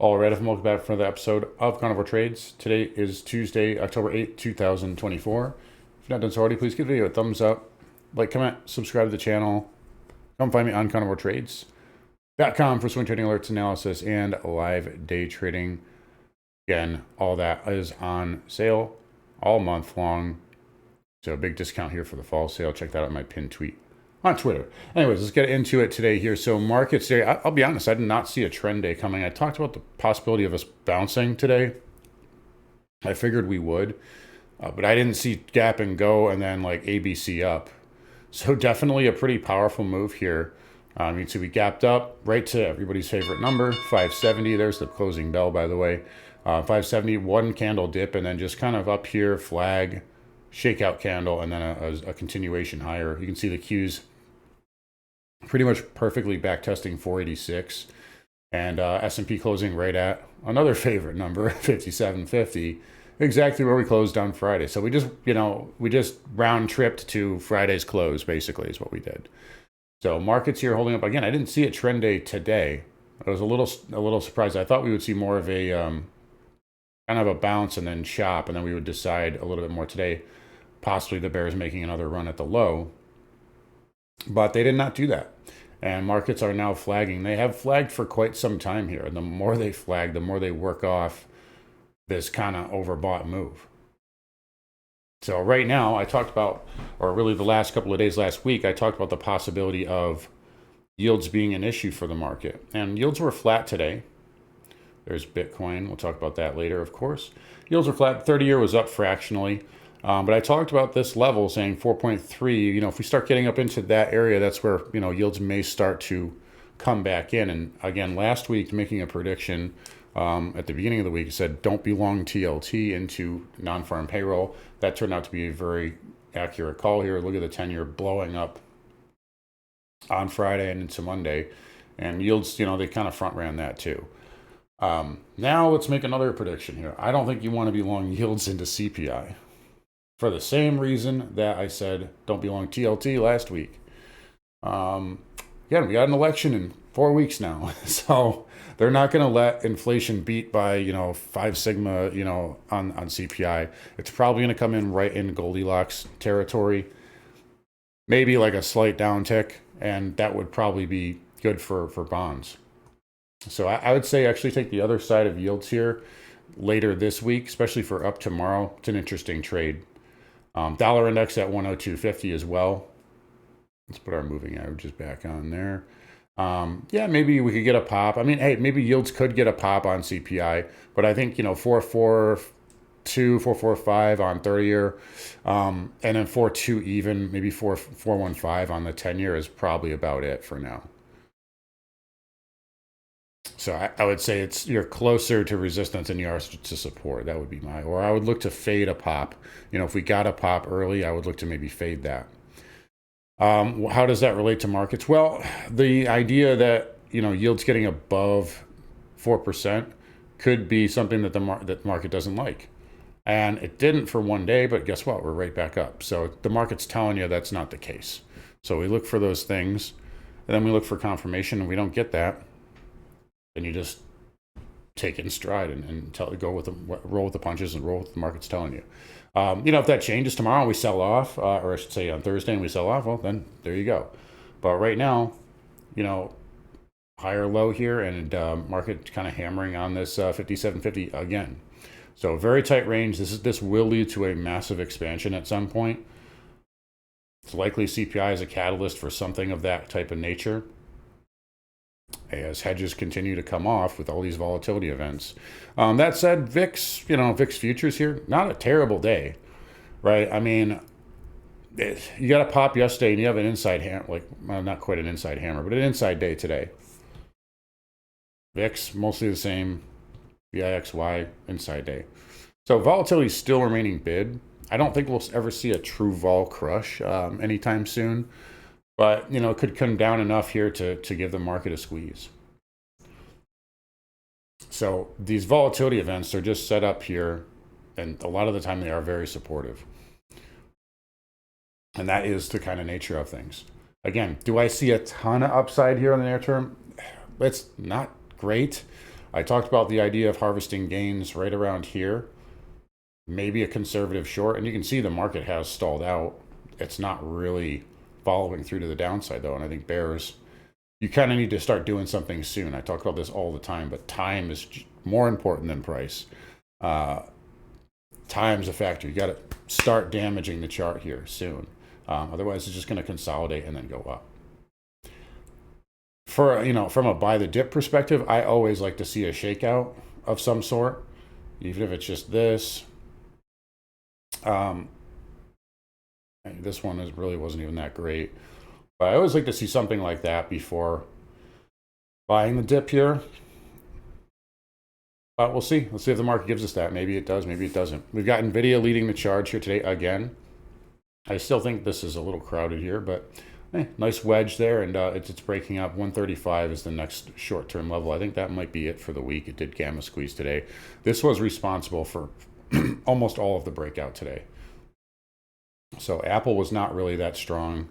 All right, welcome back for another episode of Carnivore Trades. Today is Tuesday, October 8th, 2024. If you're not done so already, please give the video a thumbs up, like, comment, subscribe to the channel. Come find me on carnivoretrades.com for swing trading alerts, analysis, and live day trading. Again, all that is on sale all month long. So a big discount here for the fall sale. Check that out in my pinned tweet on Twitter. Anyways, let's get into it today here. So markets today, I'll be honest, I did not see a trend day coming. I talked about the possibility of us bouncing today. I figured we would, but I didn't see gap and go and then like ABC up. So definitely a pretty powerful move here. You can see we gapped up right to everybody's favorite number, 570. There's the closing bell, by the way. 570, one candle dip, and then just kind of up here, flag, shakeout candle, and then a continuation higher. You can see the Qs pretty much perfectly back testing 486, and S&P closing right at another favorite number, 5750, exactly where we closed on Friday. So we just round tripped to Friday's close, basically, is what we did. So markets here holding up. Again, I didn't see a trend day today. I was a little surprised. I thought we would see more of a kind of a bounce and then chop, and then we would decide a little bit more today. Possibly the bears making another run at the low. But they did not do that. And markets are now flagging. They have flagged for quite some time here. And the more they flag, the more they work off this kind of overbought move. So right now, I talked about, or really the last couple of days last week, I talked about the possibility of yields being an issue for the market. And yields were flat today. There's Bitcoin. We'll talk about that later, of course. Yields were flat. 30-year was up fractionally. But I talked about this level saying 4.3, if we start getting up into that area, that's where, yields may start to come back in. And again, last week, making a prediction at the beginning of the week, said don't be long TLT into non-farm payroll. That turned out to be a very accurate call here. Look at the 10-year blowing up on Friday and into Monday. And yields, they kind of front ran that too. Now let's make another prediction here. I don't think you want to be long yields into CPI. For the same reason that I said don't be long TLT last week. Again, we got an election in 4 weeks now. So they're not going to let inflation beat by, 5 sigma, on CPI. It's probably going to come in right in Goldilocks territory. Maybe like a slight downtick, and that would probably be good for bonds. So I would say actually take the other side of yields here later this week, especially for up tomorrow. It's an interesting trade. Dollar index at 102.50 as well. Let's put our moving averages back on there. Yeah, maybe we could get a pop. I mean, hey, maybe yields could get a pop on CPI, but I think, 442, 445 on 30-year, and then 42 even, maybe 415 on the 10-year is probably about it for now. So I would say you're closer to resistance than you are to support. That would be or I would look to fade a pop. If we got a pop early, I would look to maybe fade that. How does that relate to markets? Well, the idea that, yields getting above 4% could be something that the market doesn't like. And it didn't for one day, but guess what? We're right back up. So the market's telling you that's not the case. So we look for those things, and then we look for confirmation, and we don't get that. And you just take it in stride and roll with the punches and roll with the market's telling you. If that changes tomorrow and we sell off, or I should say on Thursday and we sell off, well, then there you go. But right now, higher low here, and market kind of hammering on this 5750 again. So very tight range. This will lead to a massive expansion at some point. It's likely CPI is a catalyst for something of that type of nature, as hedges continue to come off with all these volatility events. That said, VIX, VIX futures here, not a terrible day, right? I mean, you got a pop yesterday and you have an inside hammer, not quite an inside hammer, but an inside day today. VIX, mostly the same, VIXY, inside day. So volatility is still remaining bid. I don't think we'll ever see a true vol crush anytime soon. But, it could come down enough here to give the market a squeeze. So these volatility events are just set up here, and a lot of the time they are very supportive. And that is the kind of nature of things. Again, do I see a ton of upside here in the near term? It's not great. I talked about the idea of harvesting gains right around here, maybe a conservative short, and you can see the market has stalled out. It's not really following through to the downside though, and I think bears, you kind of need to start doing something soon. I talk about this all the time, but time is more important than price. Time's a factor. You got to start damaging the chart here soon. Otherwise, it's just going to consolidate and then go up. For, from a buy the dip perspective, I always like to see a shakeout of some sort, even if it's just this. This one really wasn't even that great, but I always like to see something like that before buying the dip here. But we'll see. Let's see if the market gives us that. Maybe it does, maybe it doesn't. We've got NVIDIA leading the charge here today again. I still think this is a little crowded here, but nice wedge there, and it's breaking up. 135 is the next short-term level. I think that might be it for the week. It did gamma squeeze today. This was responsible for almost all of the breakout today. So Apple was not really that strong.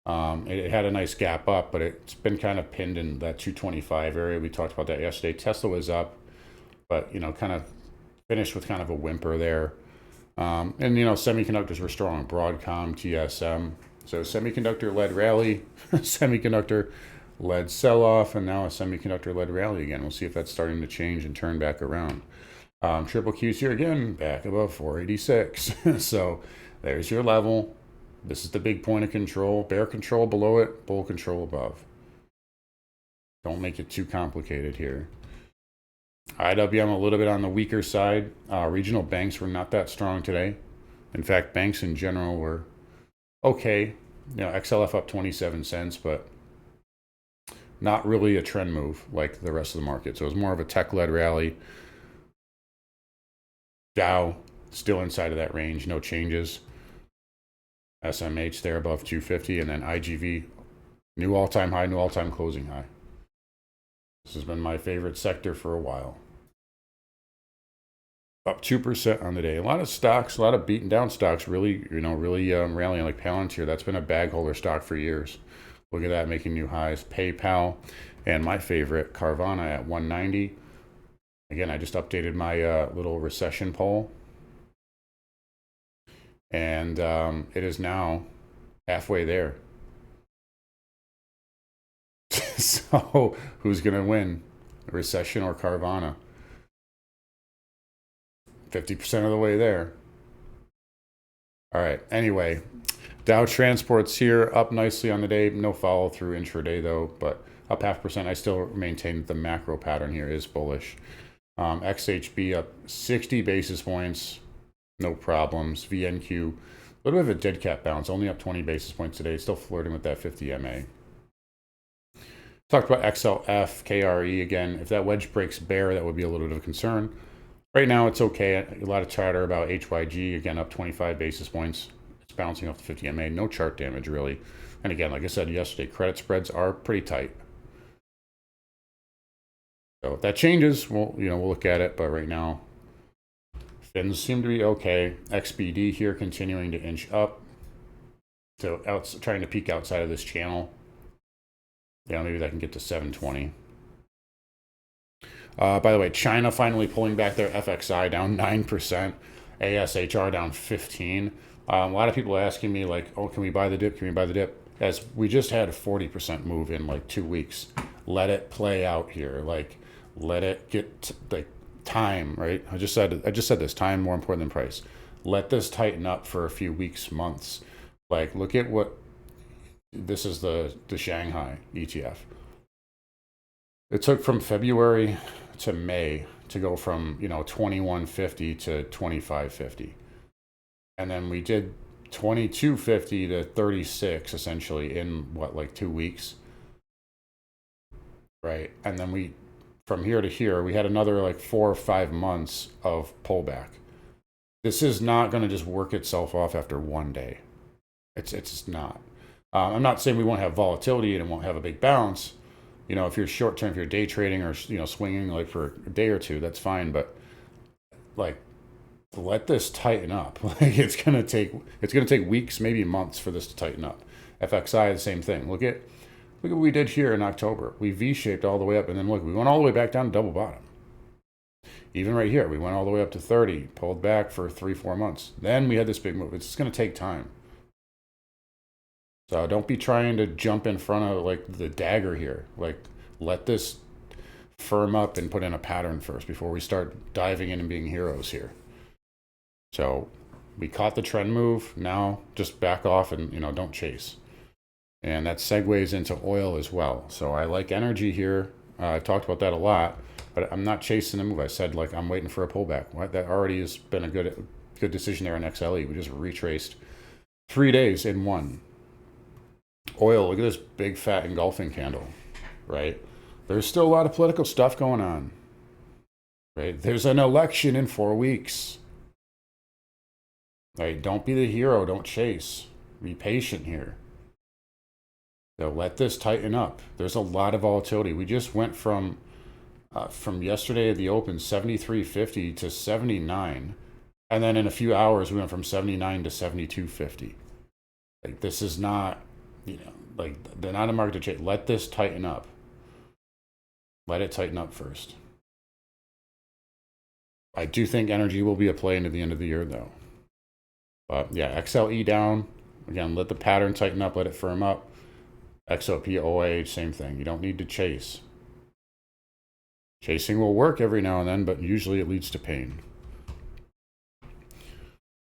It had a nice gap up, but it's been kind of pinned in that 225 area. We talked about that yesterday. Tesla was up, but kind of finished with kind of a whimper there. And semiconductors were strong. Broadcom, TSM. So semiconductor-led rally, semiconductor-led sell-off, and now a semiconductor-led rally again. We'll see if that's starting to change and turn back around. Triple Q's here again, back above 486. So there's your level. This is the big point of control. Bear control below it, bull control above. Don't make it too complicated here. IWM a little bit on the weaker side. Regional banks were not that strong today. In fact, banks in general were okay. XLF up 27 cents, but not really a trend move like the rest of the market. So it was more of a tech-led rally. Dow still inside of that range, no changes. SMH there above 250, and then IGV, new all-time high, new all-time closing high. This has been my favorite sector for a while. Up 2% on the day. A lot of stocks, a lot of beaten down stocks really rallying, like Palantir. That's been a bag holder stock for years. Look at that, making new highs. PayPal, and my favorite, Carvana at 190. Again, I just updated my little recession poll. And it is now halfway there. So who's going to win, recession or Carvana? 50% of the way there. All right. Anyway, Dow Transport's here, up nicely on the day. No follow through intraday though, but up 0.5%. I still maintain that the macro pattern here is bullish. XHB up 60 basis points. No problems. VNQ, a little bit of a dead cat bounce, only up 20 basis points today. Still flirting with that 50 MA. Talked about XLF, KRE again. If that wedge breaks bear, that would be a little bit of a concern. Right now, it's okay. A lot of chatter about HYG, again, up 25 basis points. It's bouncing off the 50 MA. No chart damage, really. And again, like I said yesterday, credit spreads are pretty tight. So if that changes, we'll look at it. But right now, fins seem to be okay. XBD here continuing to inch up. So trying to peek outside of this channel. Maybe that can get to 720. By the way, China finally pulling back their FXI down 9%. ASHR down 15. A lot of people are asking me like, oh, can we buy the dip? Can we buy the dip? As we just had a 40% move in like 2 weeks. Let it play out here. Like, let it get time, right? I just said this, time more important than price. Let this tighten up for a few weeks, months. Like, look at what this is, the Shanghai ETF. It took from February to May to go from 2150 to 2550, and then we did 2250 to 36 essentially in like 2 weeks, right? And then we, from here to here, we had another like 4 or 5 months of pullback. This is not going to just work itself off after one day. It's just not. I'm not saying we won't have volatility and it won't have a big bounce. If you're short term, if you're day trading or swinging like for a day or two, that's fine. But like, let this tighten up. Like it's gonna take weeks, maybe months for this to tighten up. FXI, the same thing. Look at what we did here in October. We V-shaped all the way up, and then look, we went all the way back down to double bottom. Even right here, we went all the way up to 30, pulled back for 3-4 months. Then we had this big move. It's just going to take time. So don't be trying to jump in front of like the dagger here. Like let this firm up and put in a pattern first before we start diving in and being heroes here. So we caught the trend move. Now just back off and, you know, don't chase. And that segues into oil as well. So I like energy here. I've talked about that a lot, but I'm not chasing the move. I said like I'm waiting for a pullback. Well, that already has been a good decision there on XLE. We just retraced 3 days in one. Oil, look at this big fat engulfing candle, right? There's still a lot of political stuff going on, right? There's an election in 4 weeks, right? Don't be the hero. Don't chase. Be patient here. So let this tighten up. There's a lot of volatility. We just went from yesterday at the open 73.50 to 79, and then in a few hours we went from 79 to 72.50. Like this is not, you know, like they're not a market to chase. Let this tighten up. Let it tighten up first. I do think energy will be a play into the end of the year though. But yeah, XLE down. Again, let the pattern tighten up, let it firm up. XOP, OH, same thing. You don't need to chase. Chasing will work every now and then, but usually it leads to pain.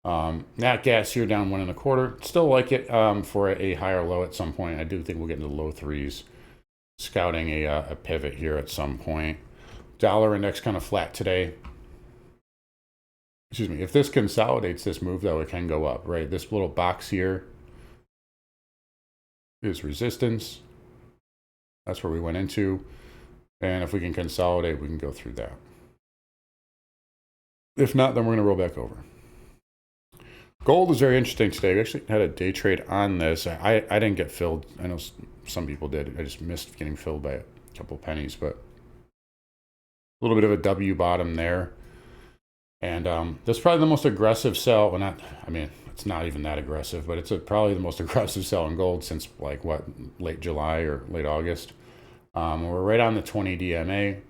Nat gas here down 1 1/4. Still like it for a higher low at some point. I do think we'll get into the low 3s. Scouting a pivot here at some point. Dollar index kind of flat today. Excuse me. If this consolidates this move, though, it can go up, right? This little box here is resistance. That's where we went into. And if we can consolidate, we can go through that. If not, then we're going to roll back over. Gold is very interesting today. We actually had a day trade on this. I didn't get filled. I know some people did. I just missed getting filled by a couple of pennies, but a little bit of a W bottom there. And that's probably the most aggressive sell. Well, it's not even that aggressive, but it's probably the most aggressive sell in gold since like what, late July or late August. We're right on the 20 DMA.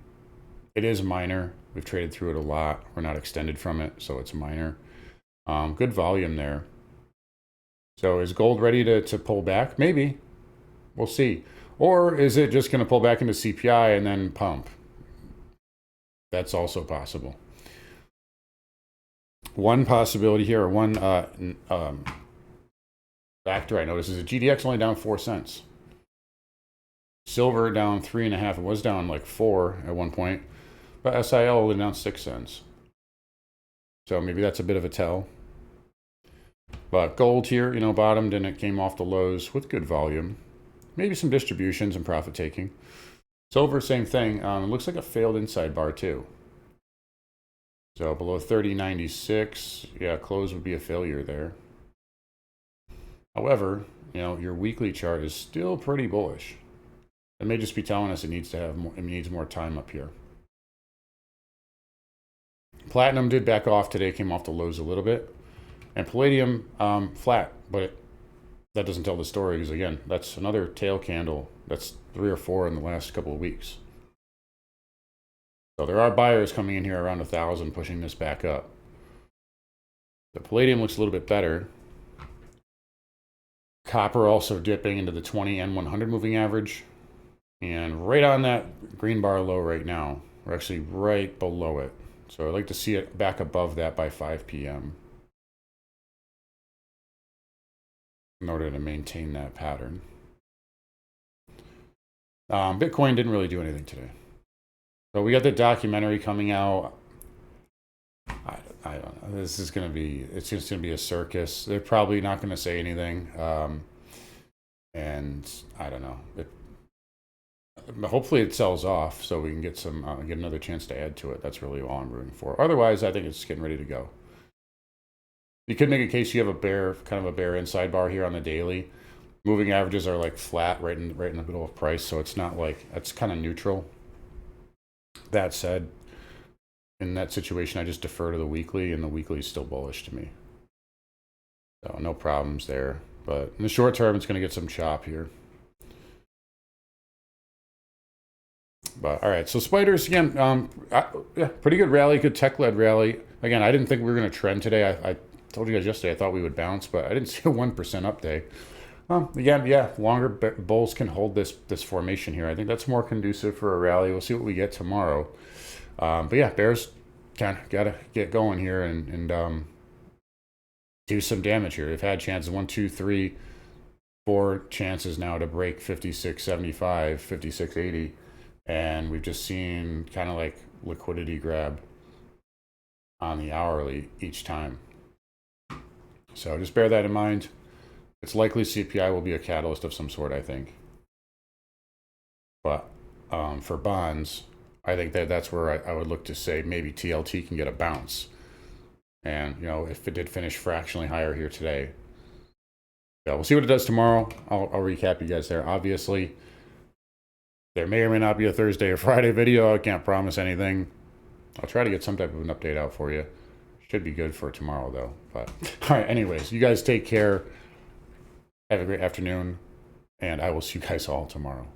It is minor. We've traded through it a lot. We're not extended from it, so it's minor. Good volume there. So is gold ready to pull back? Maybe. We'll see. Or is it just going to pull back into CPI and then pump? That's also possible. One possibility here, or one factor I noticed is the GDX only down 4 cents. Silver down 3.5. It was down like 4 at one point, but SIL only down 6 cents. So maybe that's a bit of a tell. But gold here, you know, bottomed and it came off the lows with good volume. Maybe some distributions and profit taking. Silver, same thing. It looks like a failed inside bar too. So below 30.96, yeah, close would be a failure there. However, you know, your weekly chart is still pretty bullish. It may just be telling us it needs more time up here. Platinum did back off today, came off the lows a little bit. And palladium flat, but that doesn't tell the story because again, that's another tail candle. That's 3 or 4 in the last couple of weeks. So there are buyers coming in here around 1,000 pushing this back up. The palladium looks a little bit better. Copper also dipping into the 20 and 100 moving average. And right on that green bar low right now. We're actually right below it. So I'd like to see it back above that by 5 p.m. in order to maintain that pattern. Bitcoin didn't really do anything today. So we got the documentary coming out. I don't know. This is going to be, it's just going to be a circus. They're probably not going to say anything. And I don't know. Hopefully it sells off so we can get get another chance to add to it. That's really all I'm rooting for. Otherwise, I think it's getting ready to go. You could make a case you have kind of a bear inside bar here on the daily. Moving averages are like flat right in the middle of price, so it's not like, it's kind of neutral. That said, in that situation, I just defer to the weekly, and the weekly is still bullish to me. So no problems there. But in the short term, it's going to get some chop here. But all right, so spiders again. Yeah, pretty good rally, good tech-led rally. Again, I didn't think we were going to trend today. I told you guys yesterday I thought we would bounce, but I didn't see a 1% up day. Again, yeah, longer bulls can hold this formation here. I think that's more conducive for a rally. We'll see what we get tomorrow. But yeah, bears kind of got to get going here and do some damage here. They've had chances 1, 2, 3, 4 chances now to break 56.75, 56.80, and we've just seen kind of like liquidity grab on the hourly each time. So just bear that in mind. It's likely CPI will be a catalyst of some sort, I think. But for bonds, I think that's where I would look to say maybe TLT can get a bounce. And, you know, if it did finish fractionally higher here today. So we'll see what it does tomorrow. I'll recap you guys there. Obviously, there may or may not be a Thursday or Friday video. I can't promise anything. I'll try to get some type of an update out for you. Should be good for tomorrow, though. But all right, anyways, you guys take care. Have a great afternoon, and I will see you guys all tomorrow.